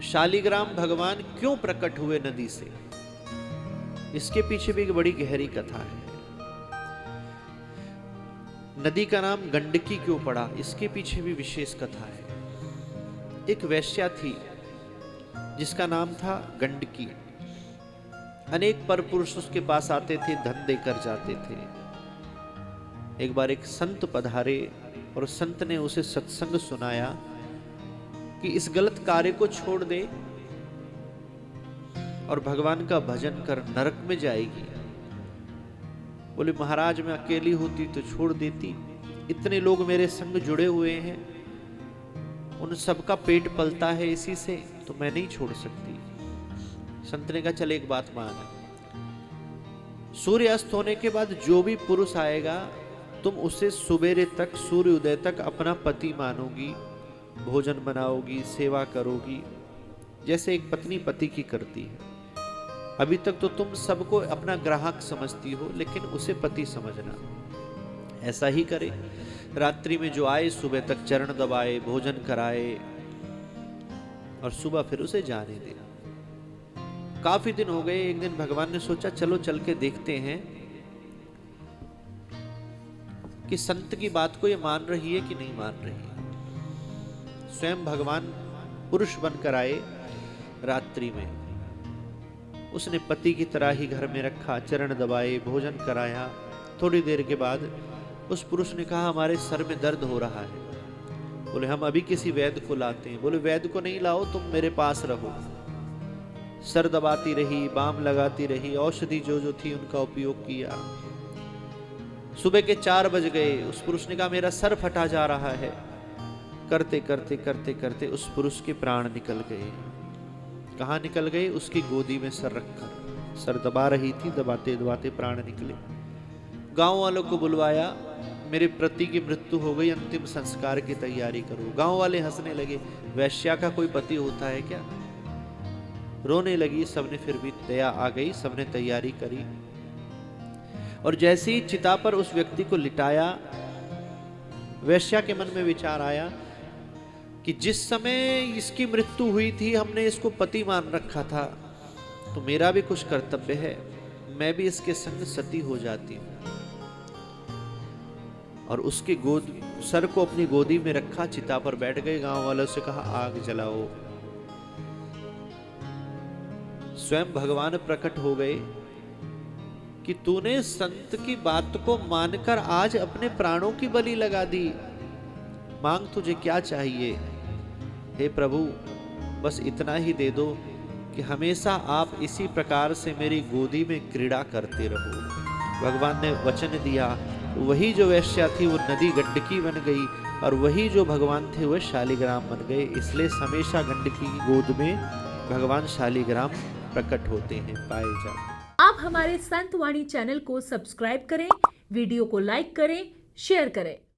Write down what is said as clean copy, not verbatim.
शालिग्राम भगवान क्यों प्रकट हुए नदी से, इसके पीछे भी एक बड़ी गहरी कथा है। नदी का नाम गंडकी क्यों पड़ा, इसके पीछे भी विशेष कथा है। एक वैश्या थी जिसका नाम था गंडकी। अनेक परपुरुष उसके पास आते थे, धन देकर जाते थे। एक बार एक संत पधारे और संत ने उसे सत्संग सुनाया कि इस गलत कार्य को छोड़ दे और भगवान का भजन कर, नरक में जाएगी। बोले महाराज मैं अकेली होती तो छोड़ देती, इतने लोग मेरे संग जुड़े हुए हैं, उन सबका पेट पलता है इसी से, तो मैं नहीं छोड़ सकती। संत ने कहा चल एक बात मान, सूर्य अस्त होने के बाद जो भी पुरुष आएगा तुम उसे सुबेरे तक, सूर्य उदय तक अपना पति मानोगी, भोजन बनाओगी, सेवा करोगी, जैसे एक पत्नी पति की करती है। अभी तक तो तुम सबको अपना ग्राहक समझती हो, लेकिन उसे पति समझना। ऐसा ही करे, रात्रि में जो आए सुबह तक चरण दबाए, भोजन कराए और सुबह फिर उसे जाने दे। काफी दिन हो गए, एक दिन भगवान ने सोचा चलो चल के देखते हैं कि संत की बात को ये मान रही है कि नहीं मान रही है। स्वयं भगवान पुरुष बनकर आए रात्रि में। उसने पति की तरह ही घर में रखा, चरण दबाए, भोजन कराया। थोड़ी देर के बाद उस पुरुष ने कहा हमारे सर में दर्द हो रहा है। बोले हम अभी किसी वैद्य को लाते हैं। बोले वैद्य को नहीं लाओ, तुम मेरे पास रहो। सर दबाती रही, बाम लगाती रही, औषधि जो थी उनका उपयोग किया। सुबह के 4 बज गए। उस पुरुष ने कहा मेरा सर फटा जा रहा है। करते करते करते करते उस पुरुष के प्राण निकल गए। कहाँ निकल गए? उसकी गोदी में सर रखकर। सर दबा रही थी, दबाते दबाते प्राण निकले। गांव वालों को बुलवाया, मेरे पति की मृत्यु हो गई, अंतिम संस्कार की तैयारी करो। गांव वाले हंसने लगे, वैश्या का कोई पति होता है क्या? रोने लगी सबने, फिर भी दया आ गई, सबने तैयारी करी। और जैसे ही चिता पर उस व्यक्ति को लिटाया, वैश्या के मन में विचार आया कि जिस समय इसकी मृत्यु हुई थी हमने इसको पति मान रखा था, तो मेरा भी कुछ कर्तव्य है, मैं भी इसके संग सती हो जाती हूं। और उसके सर को अपनी गोदी में रखा, चिता पर बैठ गए। गांव वालों से कहा आग जलाओ। स्वयं भगवान प्रकट हो गए कि तूने संत की बात को मानकर आज अपने प्राणों की बलि लगा दी। मांग तुझे क्या चाहिए? हे प्रभु बस इतना ही दे दो कि हमेशा आप इसी प्रकार से मेरी गोदी में क्रीड़ा करते रहो। भगवान ने वचन दिया। वही जो वैश्या थी वो नदी गंडकी बन गई, और वही जो भगवान थे वह शालिग्राम बन गए। इसलिए हमेशा गंडकी की गोद में भगवान शालिग्राम प्रकट होते हैं, पाए जाते। आप हमारे संत वाणी चैनल को सब्सक्राइब करें, वीडियो को लाइक करें, शेयर करें।